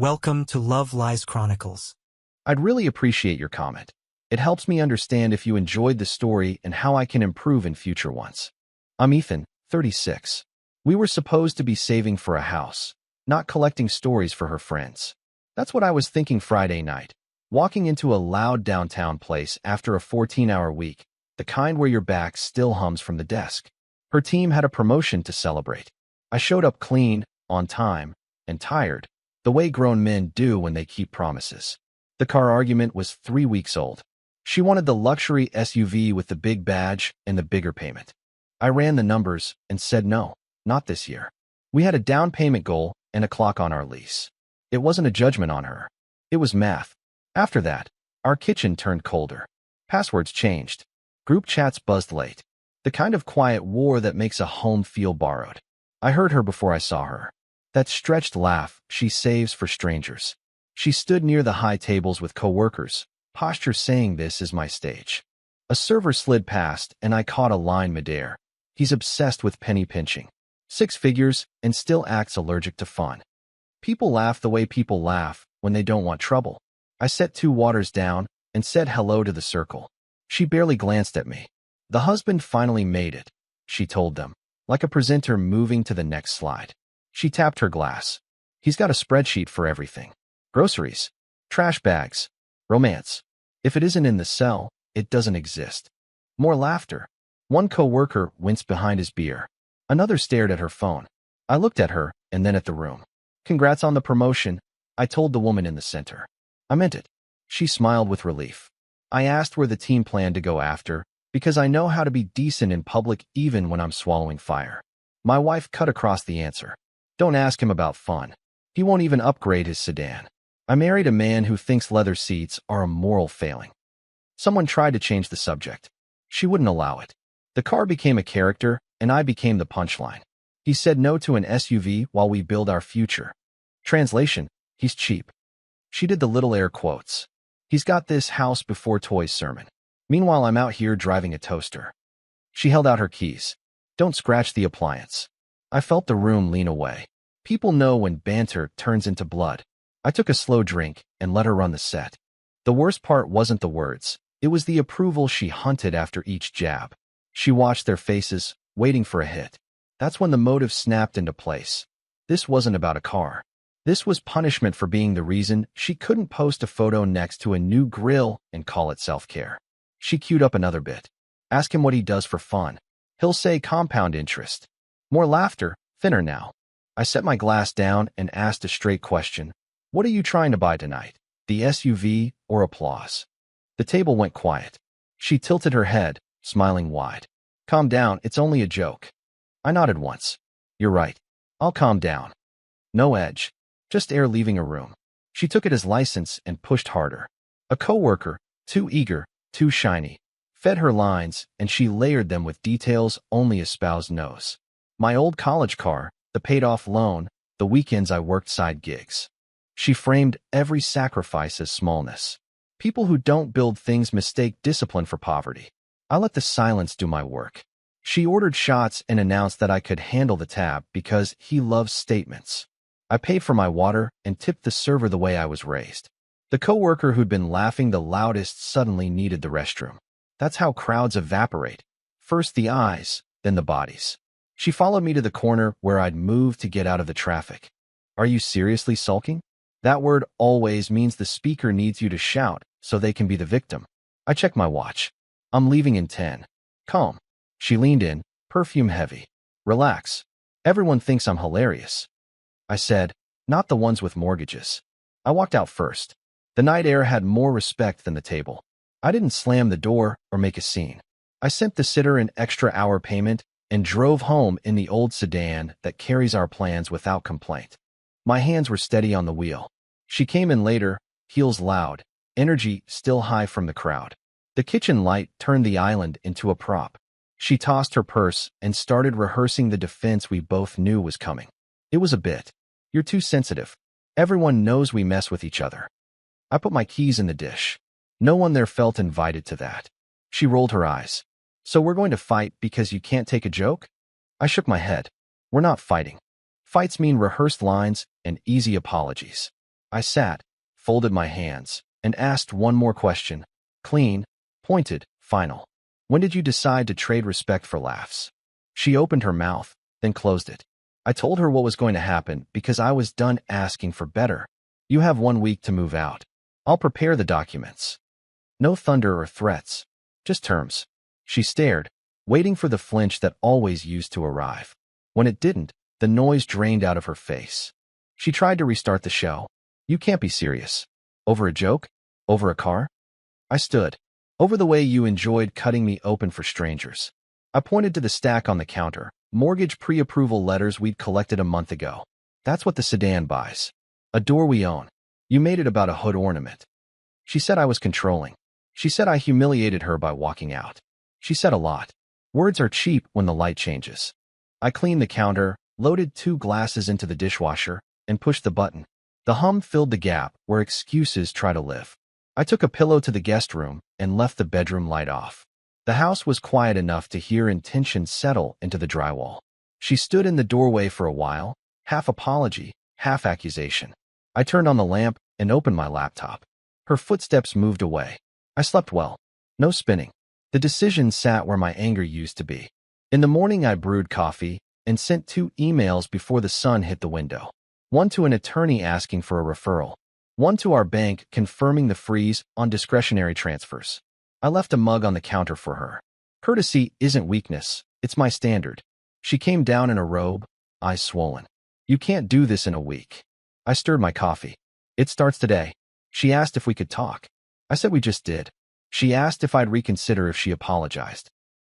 Welcome to Love Lies Chronicles. I'd really appreciate your comment. It helps me understand if you enjoyed the story and how I can improve in future ones. I'm Ethan, 36. We were supposed to be saving for a house, not collecting stories for her friends. That's what I was thinking Friday night, walking into a loud downtown place after a 14-hour week, the kind where your back still hums from the desk. Her team had a promotion to celebrate. I showed up clean, on time, and tired, the way grown men do when they keep promises. The car argument was 3 weeks old. She wanted the luxury SUV with the big badge and the bigger payment. I ran the numbers and said no, not this year. We had a down payment goal and a clock on our lease. It wasn't a judgment on her. It was math. After that, our kitchen turned colder. Passwords changed. Group chats buzzed late. The kind of quiet war that makes a home feel borrowed. I heard her before I saw her. That stretched laugh she saves for strangers. She stood near the high tables with coworkers, posture saying this is my stage. A server slid past and I caught a line midair. He's obsessed with penny pinching. 6 figures and still acts allergic to fun. People laugh the way people laugh when they don't want trouble. I set 2 waters down and said hello to the circle. She barely glanced at me. The husband finally made it, she told them, like a presenter moving to the next slide. She tapped her glass. He's got a spreadsheet for everything. Groceries, trash bags, romance. If it isn't in the cell, it doesn't exist. More laughter. One coworker winced behind his beer. Another stared at her phone. I looked at her and then at the room. Congrats on the promotion, I told the woman in the center. I meant it. She smiled with relief. I asked where the team planned to go after, because I know how to be decent in public even when I'm swallowing fire. My wife cut across the answer. Don't ask him about fun. He won't even upgrade his sedan. I married a man who thinks leather seats are a moral failing. Someone tried to change the subject. She wouldn't allow it. The car became a character, and I became the punchline. He said no to an SUV while we build our future. Translation, he's cheap. She did the little air quotes. He's got this house before toys sermon. Meanwhile, I'm out here driving a toaster. She held out her keys. Don't scratch the appliance. I felt the room lean away. People know when banter turns into blood. I took a slow drink and let her run the set. The worst part wasn't the words. It was the approval she hunted after each jab. She watched their faces, waiting for a hit. That's when the motive snapped into place. This wasn't about a car. This was punishment for being the reason she couldn't post a photo next to a new grill and call it self-care. She queued up another bit. Ask him what he does for fun. He'll say compound interest. More laughter, thinner now. I set my glass down and asked a straight question. What are you trying to buy tonight? The SUV or applause? The table went quiet. She tilted her head, smiling wide. Calm down, it's only a joke. I nodded once. You're right. I'll calm down. No edge. Just air leaving a room. She took it as license and pushed harder. A coworker, too eager, too shiny, fed her lines and she layered them with details only a spouse knows. My old college car, the paid-off loan, the weekends I worked side gigs. She framed every sacrifice as smallness. People who don't build things mistake discipline for poverty. I let the silence do my work. She ordered shots and announced that I could handle the tab because he loves statements. I paid for my water and tipped the server the way I was raised. The coworker who'd been laughing the loudest suddenly needed the restroom. That's how crowds evaporate. First the eyes, then the bodies. She followed me to the corner where I'd moved to get out of the traffic. Are you seriously sulking? That word always means the speaker needs you to shout so they can be the victim. I checked my watch. I'm leaving in 10. Calm. She leaned in, perfume heavy. Relax. Everyone thinks I'm hilarious. I said, not the ones with mortgages. I walked out first. The night air had more respect than the table. I didn't slam the door or make a scene. I sent the sitter an extra hour payment and drove home in the old sedan that carries our plans without complaint. My hands were steady on the wheel. She came in later, heels loud, energy still high from the crowd. The kitchen light turned the island into a prop. She tossed her purse and started rehearsing the defense we both knew was coming. It was a bit. You're too sensitive. Everyone knows we mess with each other. I put my keys in the dish. No one there felt invited to that. She rolled her eyes. So we're going to fight because you can't take a joke? I shook my head. We're not fighting. Fights mean rehearsed lines and easy apologies. I sat, folded my hands, and asked one more question. Clean, pointed, final. When did you decide to trade respect for laughs? She opened her mouth, then closed it. I told her what was going to happen because I was done asking for better. You have 1 week to move out. I'll prepare the documents. No thunder or threats, just terms. She stared, waiting for the flinch that always used to arrive. When it didn't, the noise drained out of her face. She tried to restart the show. You can't be serious. Over a joke? Over a car? I stood. Over the way you enjoyed cutting me open for strangers. I pointed to the stack on the counter, mortgage pre-approval letters we'd collected a month ago. That's what the sedan buys. A door we own. You made it about a hood ornament. She said I was controlling. She said I humiliated her by walking out. She said a lot. Words are cheap when the light changes. I cleaned the counter, loaded 2 glasses into the dishwasher, and pushed the button. The hum filled the gap where excuses try to live. I took a pillow to the guest room and left the bedroom light off. The house was quiet enough to hear intention settle into the drywall. She stood in the doorway for a while, half apology, half accusation. I turned on the lamp and opened my laptop. Her footsteps moved away. I slept well. No spinning. The decision sat where my anger used to be. In the morning I brewed coffee and sent 2 emails before the sun hit the window. One to an attorney asking for a referral. One to our bank confirming the freeze on discretionary transfers. I left a mug on the counter for her. Courtesy isn't weakness, it's my standard. She came down in a robe, eyes swollen. You can't do this in a week. I stirred my coffee. It starts today. She asked if we could talk. I said we just did. She asked if I'd reconsider if she apologized.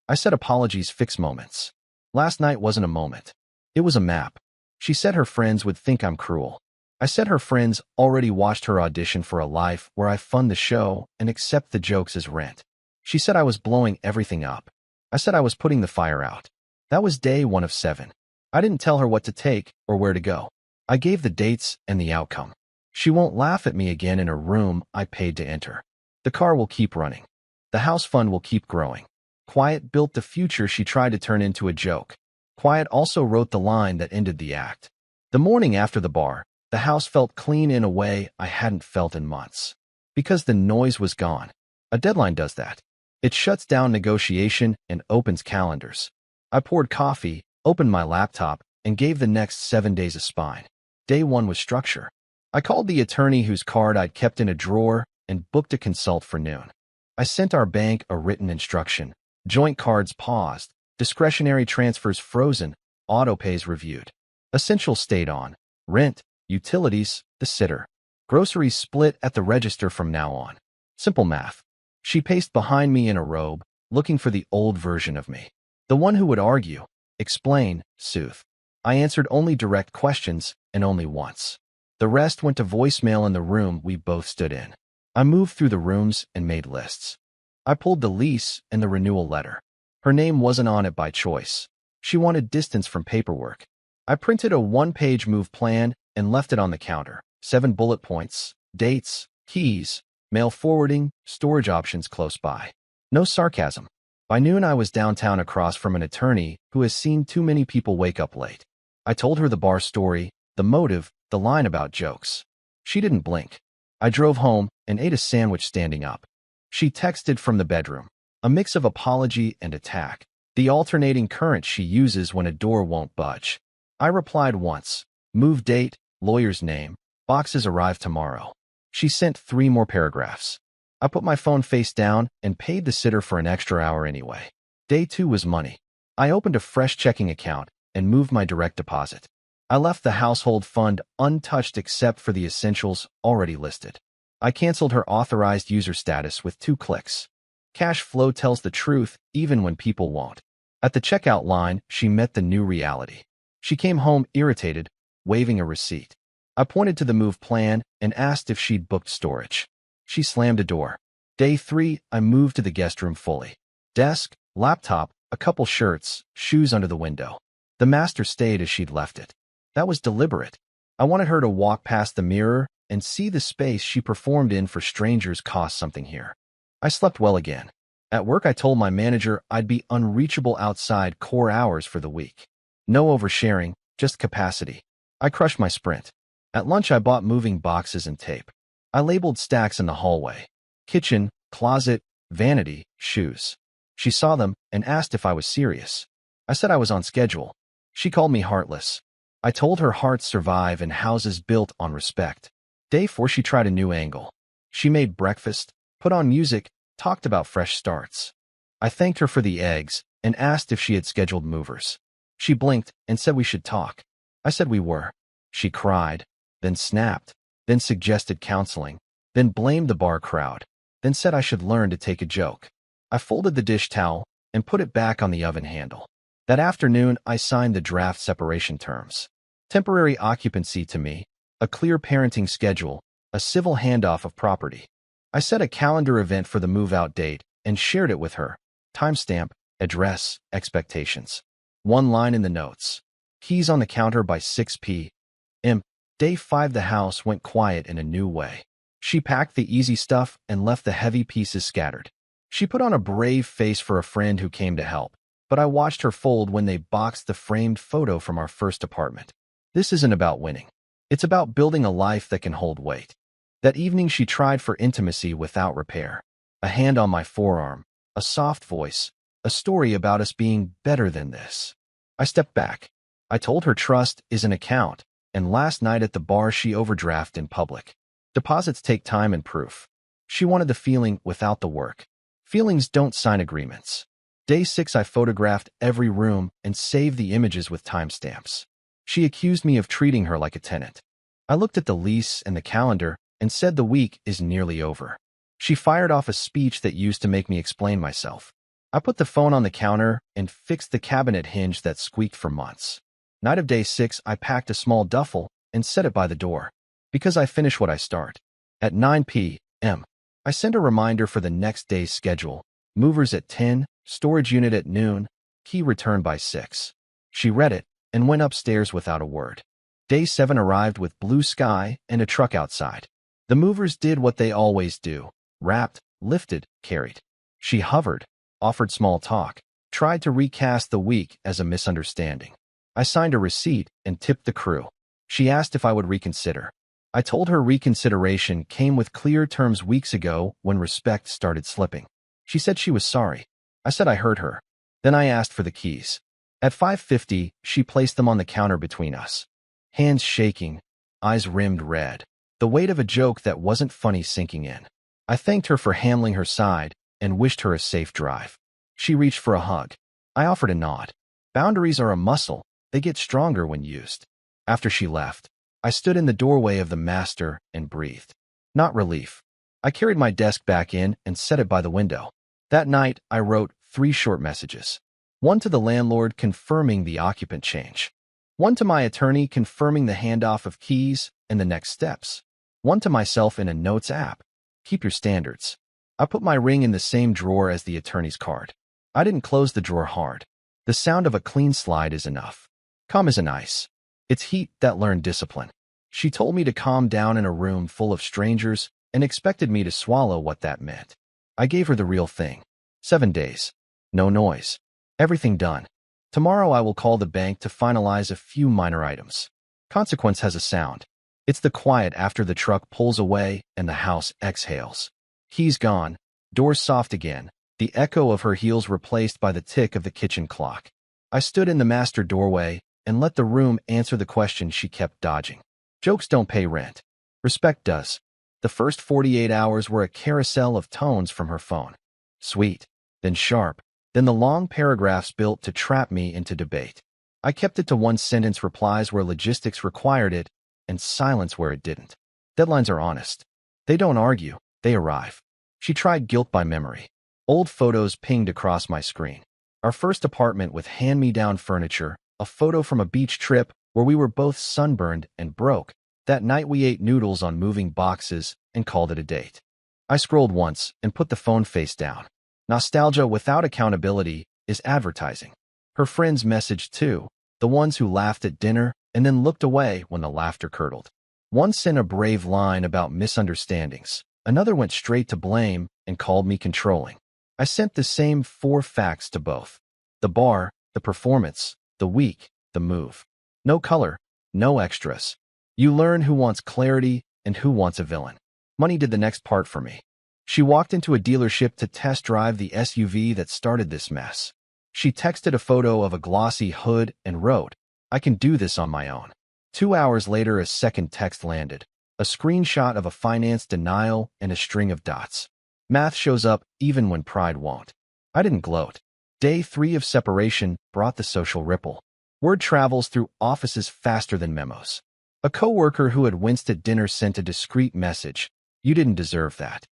I said apologies fix moments. Last night wasn't a moment. It was a map. She said her friends would think I'm cruel. I said her friends already watched her audition for a life where I fund the show and accept the jokes as rent. She said I was blowing everything up. I said I was putting the fire out. That was day 1 of 7. I didn't tell her what to take or where to go. I gave the dates and the outcome. She won't laugh at me again in a room I paid to enter. The car will keep running. The house fund will keep growing. Quiet built the future she tried to turn into a joke. Quiet also wrote the line that ended the act. The morning after the bar, the house felt clean in a way I hadn't felt in months. Because the noise was gone. A deadline does that. It shuts down negotiation and opens calendars. I poured coffee, opened my laptop, and gave the next 7 days a spine. Day 1 was structure. I called the attorney whose card I'd kept in a drawer and booked a consult for noon. I sent our bank a written instruction. Joint cards paused, discretionary transfers frozen, auto pays reviewed. Essentials stayed on. Rent, utilities, the sitter. Groceries split at the register from now on. Simple math. She paced behind me in a robe, looking for the old version of me. The one who would argue, explain, soothe. I answered only direct questions, and only once. The rest went to voicemail in the room we both stood in. I moved through the rooms and made lists. I pulled the lease and the renewal letter. Her name wasn't on it by choice. She wanted distance from paperwork. I printed a 1-page move plan and left it on the counter. 7 bullet points, dates, keys, mail forwarding, storage options close by. No sarcasm. By noon I was downtown across from an attorney who has seen too many people wake up late. I told her the bar story, the motive, the line about jokes. She didn't blink. I drove home and ate a sandwich standing up. She texted from the bedroom, a mix of apology and attack, the alternating current she uses when a door won't budge. I replied once, move date, lawyer's name, boxes arrive tomorrow. She sent 3 more paragraphs. I put my phone face down and paid the sitter for an extra hour anyway. Day 2 was money. I opened a fresh checking account and moved my direct deposit. I left the household fund untouched except for the essentials already listed. I canceled her authorized user status with 2 clicks. Cash flow tells the truth even when people won't. At the checkout line, she met the new reality. She came home irritated, waving a receipt. I pointed to the move plan and asked if she'd booked storage. She slammed a door. Day 3, I moved to the guest room fully. Desk, laptop, a couple shirts, shoes under the window. The master stayed as she'd left it. That was deliberate. I wanted her to walk past the mirror and see the space she performed in for strangers cost something here. I slept well again. At work I told my manager I'd be unreachable outside core hours for the week. No oversharing, just capacity. I crushed my sprint. At lunch, I bought moving boxes and tape. I labeled stacks in the hallway: kitchen, closet, vanity, shoes. She saw them and asked if I was serious. I said I was on schedule. She called me heartless. I told her hearts survive and houses built on respect. Day 4, she tried a new angle. She made breakfast, put on music, talked about fresh starts. I thanked her for the eggs and asked if she had scheduled movers. She blinked and said we should talk. I said we were. She cried, then snapped, then suggested counseling, then blamed the bar crowd, then said I should learn to take a joke. I folded the dish towel and put it back on the oven handle. That afternoon, I signed the draft separation terms. Temporary occupancy to me, a clear parenting schedule, a civil handoff of property. I set a calendar event for the move-out date and shared it with her. Timestamp, address, expectations. One line in the notes. Keys on the counter by 6 p.m. Day 5, the house went quiet in a new way. She packed the easy stuff and left the heavy pieces scattered. She put on a brave face for a friend who came to help, but I watched her fold when they boxed the framed photo from our first apartment. This isn't about winning. It's about building a life that can hold weight. That evening, she tried for intimacy without repair. A hand on my forearm, a soft voice, a story about us being better than this. I stepped back. I told her trust is an account, and last night at the bar she overdrafted in public. Deposits take time and proof. She wanted the feeling without the work. Feelings don't sign agreements. Day 6, I photographed every room and saved the images with timestamps. She accused me of treating her like a tenant. I looked at the lease and the calendar and said the week is nearly over. She fired off a speech that used to make me explain myself. I put the phone on the counter and fixed the cabinet hinge that squeaked for months. Night of day 6, I packed a small duffel and set it by the door. Because I finish what I start. At 9 p.m., I sent a reminder for the next day's schedule. Movers at 10, storage unit at noon, key returned by 6. She read it and went upstairs without a word. Day 7 arrived with blue sky and a truck outside. The movers did what they always do: wrapped, lifted, carried. She hovered, offered small talk, tried to recast the week as a misunderstanding. I signed a receipt and tipped the crew. She asked if I would reconsider. I told her reconsideration came with clear terms weeks ago when respect started slipping. She said she was sorry. I said I heard her. Then I asked for the keys. At 5:50, she placed them on the counter between us. Hands shaking, eyes rimmed red. The weight of a joke that wasn't funny sinking in. I thanked her for handling her side and wished her a safe drive. She reached for a hug. I offered a nod. Boundaries are a muscle. They get stronger when used. After she left, I stood in the doorway of the master and breathed. Not relief. I carried my desk back in and set it by the window. That night, I wrote 3 short messages. One to the landlord confirming the occupant change. One to my attorney confirming the handoff of keys and the next steps. One to myself in a notes app. Keep your standards. I put my ring in the same drawer as the attorney's card. I didn't close the drawer hard. The sound of a clean slide is enough. Calm as an ice. It's heat that learned discipline. She told me to calm down in a room full of strangers and expected me to swallow what that meant. I gave her the real thing. 7 days. No noise. Everything done. Tomorrow I will call the bank to finalize a few minor items. Consequence has a sound. It's the quiet after the truck pulls away and the house exhales. Keys gone. Doors soft again. The echo of her heels replaced by the tick of the kitchen clock. I stood in the master doorway and let the room answer the question she kept dodging. Jokes don't pay rent. Respect does. The first 48 hours were a carousel of tones from her phone. Sweet, then sharp, then the long paragraphs built to trap me into debate. I kept it to one-sentence replies where logistics required it and silence where it didn't. Deadlines are honest. They don't argue, they arrive. She tried guilt by memory. Old photos pinged across my screen. Our first apartment with hand-me-down furniture, a photo from a beach trip where we were both sunburned and broke. That night we ate noodles on moving boxes and called it a date. I scrolled once and put the phone face down. Nostalgia without accountability is advertising. Her friends messaged too, the ones who laughed at dinner and then looked away when the laughter curdled. One sent a brave line about misunderstandings. Another went straight to blame and called me controlling. I sent the same 4 facts to both. The bar, the performance, the week, the move. No color, no extras. You learn who wants clarity and who wants a villain. Money did the next part for me. She walked into a dealership to test drive the SUV that started this mess. She texted a photo of a glossy hood and wrote, "I can do this on my own." 2 hours later, a second text landed, a screenshot of a finance denial and a string of dots. Math shows up even when pride won't. I didn't gloat. Day 3 of separation brought the social ripple. Word travels through offices faster than memos. A coworker who had winced at dinner sent a discreet message, "You didn't deserve that."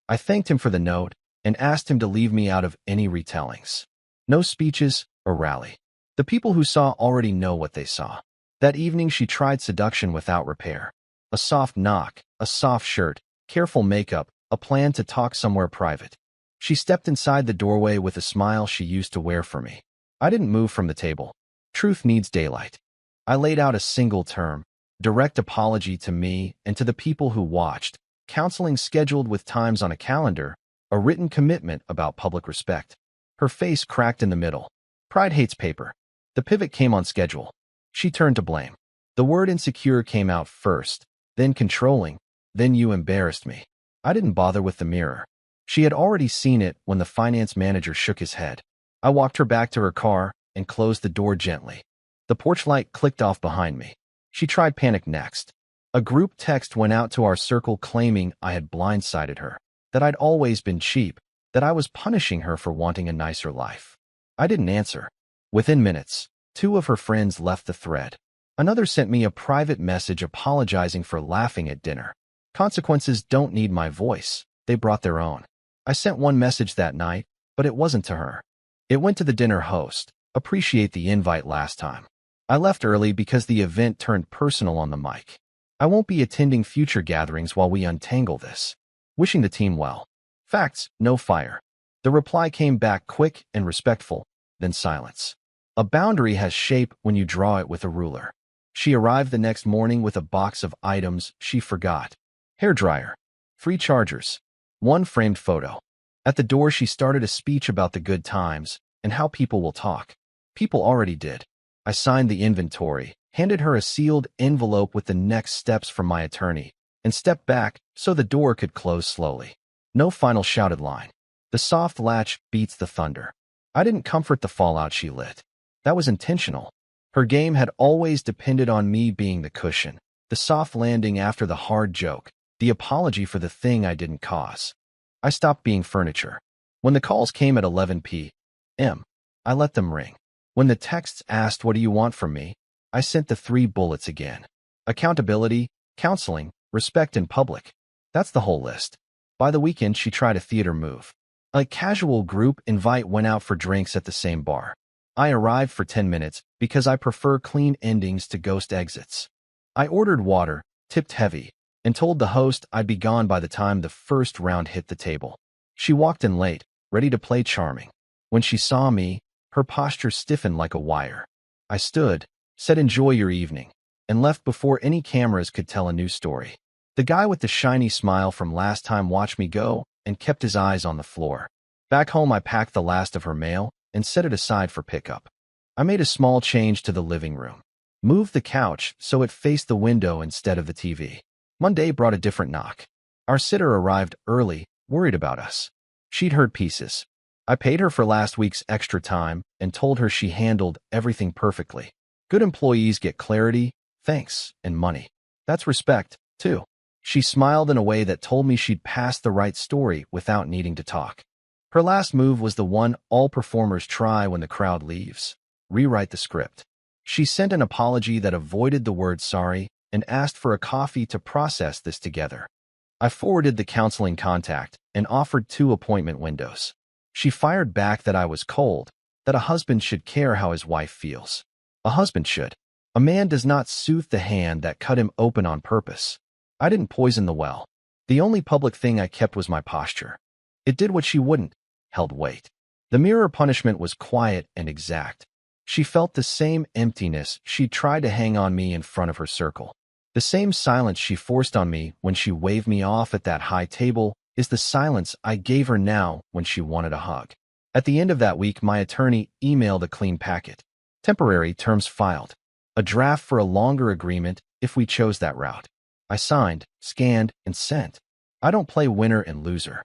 I thanked him for the note and asked him to leave me out of any retellings. No speeches or rally. The people who saw already know what they saw. That evening she tried seduction without repair. A soft knock, a soft shirt, careful makeup, a plan to talk somewhere private. She stepped inside the doorway with a smile she used to wear for me. I didn't move from the table. Truth needs daylight. I laid out a single term, direct apology to me and to the people who watched, counseling scheduled with times on a calendar, a written commitment about public respect. Her face cracked in the middle. Pride hates paper. The pivot came on schedule. She turned to blame. The word insecure came out first, then controlling, then you embarrassed me. I didn't bother with the mirror. She had already seen it when the finance manager shook his head. I walked her back to her car and closed the door gently. The porch light clicked off behind me. She tried panic next. A group text went out to our circle claiming I had blindsided her, that I'd always been cheap, that I was punishing her for wanting a nicer life. I didn't answer. Within minutes, 2 of her friends left the thread. Another sent me a private message apologizing for laughing at dinner. Consequences don't need my voice. They brought their own. I sent one message that night, but it wasn't to her. It went to the dinner host. Appreciate the invite last time. I left early because the event turned personal on the mic. I won't be attending future gatherings while we untangle this. Wishing the team well. Facts, no fire. The reply came back quick and respectful, then silence. A boundary has shape when you draw it with a ruler. She arrived the next morning with a box of items she forgot. Hairdryer, 3 chargers, 1 framed photo. At the door she started a speech about the good times and how people will talk. People already did. I signed the inventory, handed her a sealed envelope with the next steps from my attorney, and stepped back so the door could close slowly. No final shouted line. The soft latch beats the thunder. I didn't comfort the fallout she lit. That was intentional. Her game had always depended on me being the cushion, the soft landing after the hard joke, the apology for the thing I didn't cause. I stopped being furniture. When the calls came at 11 p.m., I let them ring. When the texts asked, "What do you want from me?" I sent the 3 bullets again. Accountability, counseling, respect in public. That's the whole list. By the weekend, she tried a theater move. A casual group invite went out for drinks at the same bar. I arrived for 10 minutes because I prefer clean endings to ghost exits. I ordered water, tipped heavy, and told the host I'd be gone by the time the first round hit the table. She walked in late, ready to play charming. When she saw me, her posture stiffened like a wire. I stood, said enjoy your evening, and left before any cameras could tell a new story. The guy with the shiny smile from last time watched me go and kept his eyes on the floor. Back home, I packed the last of her mail and set it aside for pickup. I made a small change to the living room. Moved the couch so it faced the window instead of the TV. Monday brought a different knock. Our sitter arrived early, worried about us. She'd heard pieces. I paid her for last week's extra time and told her she handled everything perfectly. Good employees get clarity, thanks, and money. That's respect, too. She smiled in a way that told me she'd passed the right story without needing to talk. Her last move was the one all performers try when the crowd leaves: rewrite the script. She sent an apology that avoided the word sorry and asked for a coffee to process this together. I forwarded the counseling contact and offered 2 appointment windows. She fired back that I was cold, that a husband should care how his wife feels. A husband should. A man does not soothe the hand that cut him open on purpose. I didn't poison the well. The only public thing I kept was my posture. It did what she wouldn't, held weight. The mirror punishment was quiet and exact. She felt the same emptiness she tried to hang on me in front of her circle. The same silence she forced on me when she waved me off at that high table is the silence I gave her now when she wanted a hug. At the end of that week, my attorney emailed a clean packet. Temporary terms filed. A draft for a longer agreement if we chose that route. I signed, scanned, and sent. I don't play winner and loser.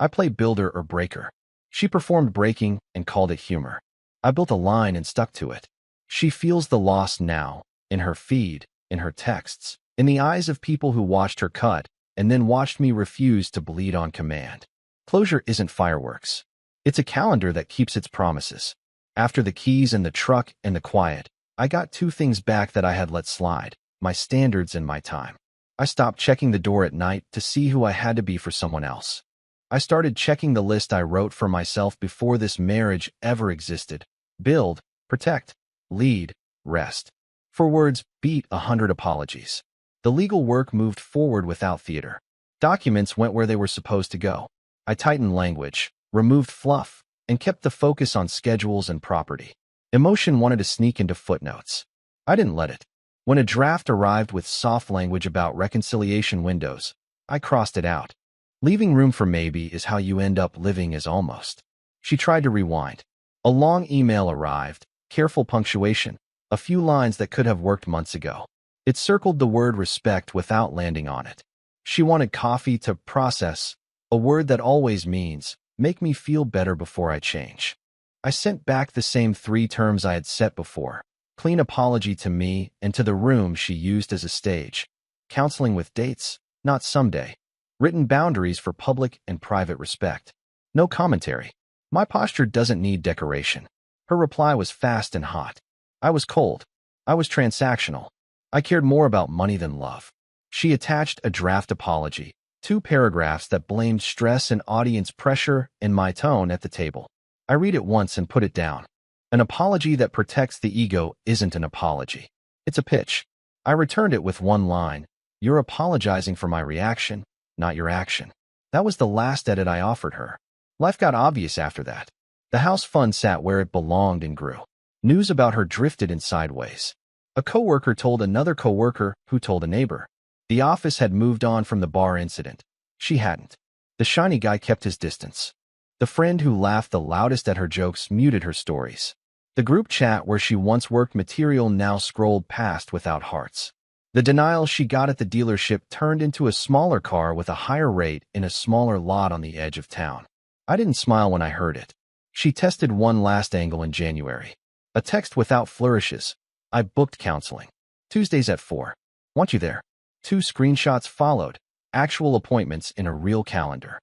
I play builder or breaker. She performed breaking and called it humor. I built a line and stuck to it. She feels the loss now, in her feed, in her texts, in the eyes of people who watched her cut and then watched me refuse to bleed on command. Closure isn't fireworks. It's a calendar that keeps its promises. After the keys and the truck and the quiet, I got two things back that I had let slide: my standards and my time. I stopped checking the door at night to see who I had to be for someone else. I started checking the list I wrote for myself before this marriage ever existed: build, protect, lead, rest. For words, beat 100 apologies. The legal work moved forward without theater. Documents went where they were supposed to go. I tightened language, removed fluff, and kept the focus on schedules and property. Emotion wanted to sneak into footnotes. I didn't let it. When a draft arrived with soft language about reconciliation windows, I crossed it out. Leaving room for maybe is how you end up living as almost. She tried to rewind. A long email arrived, careful punctuation, a few lines that could have worked months ago. It circled the word respect without landing on it. She wanted coffee to process, a word that always means, make me feel better before I change. I sent back the same 3 terms I had set before: clean apology to me and to the room she used as a stage. Counseling with dates, not someday. Written boundaries for public and private respect. No commentary. My posture doesn't need decoration. Her reply was fast and hot. I was cold. I was transactional. I cared more about money than love. She attached a draft apology, 2 paragraphs that blamed stress and audience pressure and my tone at the table. I read it once and put it down. An apology that protects the ego isn't an apology. It's a pitch. I returned it with one line: you're apologizing for my reaction, not your action. That was the last edit I offered her. Life got obvious after that. The house fund sat where it belonged and grew. News about her drifted in sideways. A coworker told another coworker who told a neighbor. The office had moved on from the bar incident. She hadn't. The shiny guy kept his distance. The friend who laughed the loudest at her jokes muted her stories. The group chat where she once worked material now scrolled past without hearts. The denial she got at the dealership turned into a smaller car with a higher rate in a smaller lot on the edge of town. I didn't smile when I heard it. She tested one last angle in January. A text without flourishes. I booked counseling. Tuesdays at 4. Want you there. 2 screenshots followed. Actual appointments in a real calendar.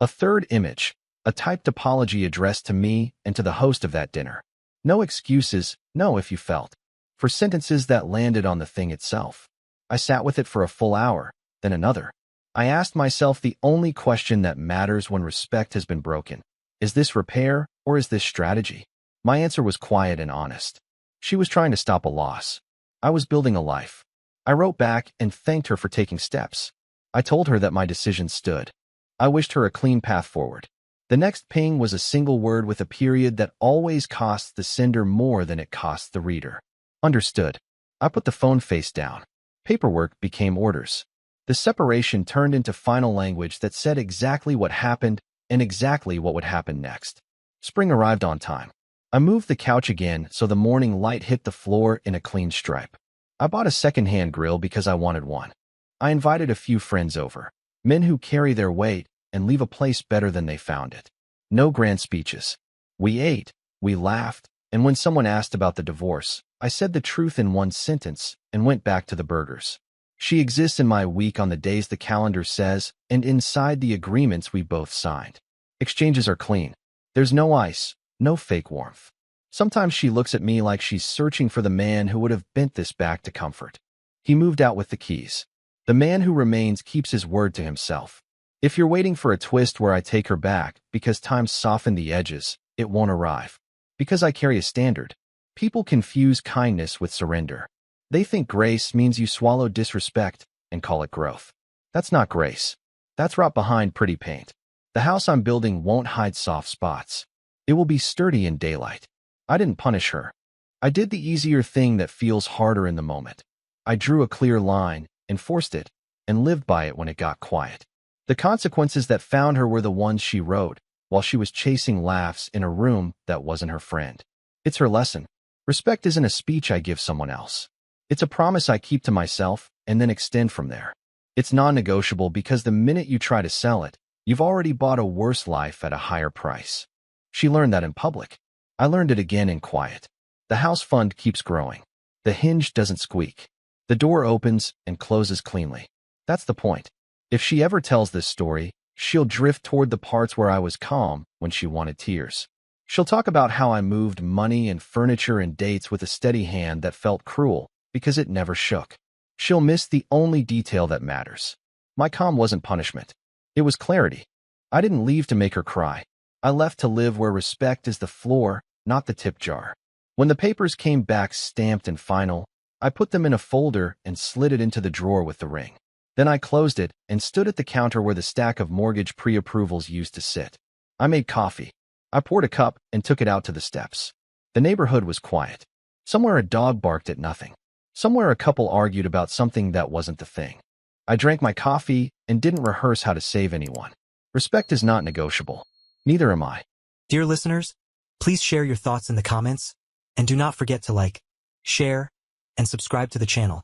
A third image. A typed apology addressed to me and to the host of that dinner. No excuses, no if you felt. For sentences that landed on the thing itself. I sat with it for a full hour, then another. I asked myself the only question that matters when respect has been broken. Is this repair or is this strategy? My answer was quiet and honest. She was trying to stop a loss. I was building a life. I wrote back and thanked her for taking steps. I told her that my decision stood. I wished her a clean path forward. The next ping was a single word with a period that always costs the sender more than it costs the reader. Understood. I put the phone face down. Paperwork became orders. The separation turned into final language that said exactly what happened and exactly what would happen next. Spring arrived on time. I moved the couch again so the morning light hit the floor in a clean stripe. I bought a second-hand grill because I wanted one. I invited a few friends over, men who carry their weight and leave a place better than they found it. No grand speeches. We ate, we laughed, and when someone asked about the divorce, I said the truth in one sentence and went back to the burgers. She exists in my week on the days the calendar says and inside the agreements we both signed. Exchanges are clean. There's no ice, no fake warmth. Sometimes she looks at me like she's searching for the man who would have bent this back to comfort. He moved out with the keys. The man who remains keeps his word to himself. If you're waiting for a twist where I take her back because time softened the edges, it won't arrive. Because I carry a standard. People confuse kindness with surrender. They think grace means you swallow disrespect and call it growth. That's not grace. That's rot behind pretty paint. The house I'm building won't hide soft spots. It will be sturdy in daylight. I didn't punish her. I did the easier thing that feels harder in the moment. I drew a clear line, enforced it, and lived by it when it got quiet. The consequences that found her were the ones she wrote while she was chasing laughs in a room that wasn't her friend. It's her lesson. Respect isn't a speech I give someone else. It's a promise I keep to myself and then extend from there. It's non-negotiable because the minute you try to sell it, you've already bought a worse life at a higher price. She learned that in public. I learned it again in quiet. The house fund keeps growing. The hinge doesn't squeak. The door opens and closes cleanly. That's the point. If she ever tells this story, she'll drift toward the parts where I was calm when she wanted tears. She'll talk about how I moved money and furniture and dates with a steady hand that felt cruel because it never shook. She'll miss the only detail that matters. My calm wasn't punishment. It was clarity. I didn't leave to make her cry. I left to live where respect is the floor, not the tip jar. When the papers came back stamped and final, I put them in a folder and slid it into the drawer with the ring. Then I closed it and stood at the counter where the stack of mortgage pre-approvals used to sit. I made coffee. I poured a cup and took it out to the steps. The neighborhood was quiet. Somewhere a dog barked at nothing. Somewhere a couple argued about something that wasn't the thing. I drank my coffee and didn't rehearse how to save anyone. Respect is not negotiable. Neither am I. Dear listeners, please share your thoughts in the comments, and do not forget to like, share, and subscribe to the channel.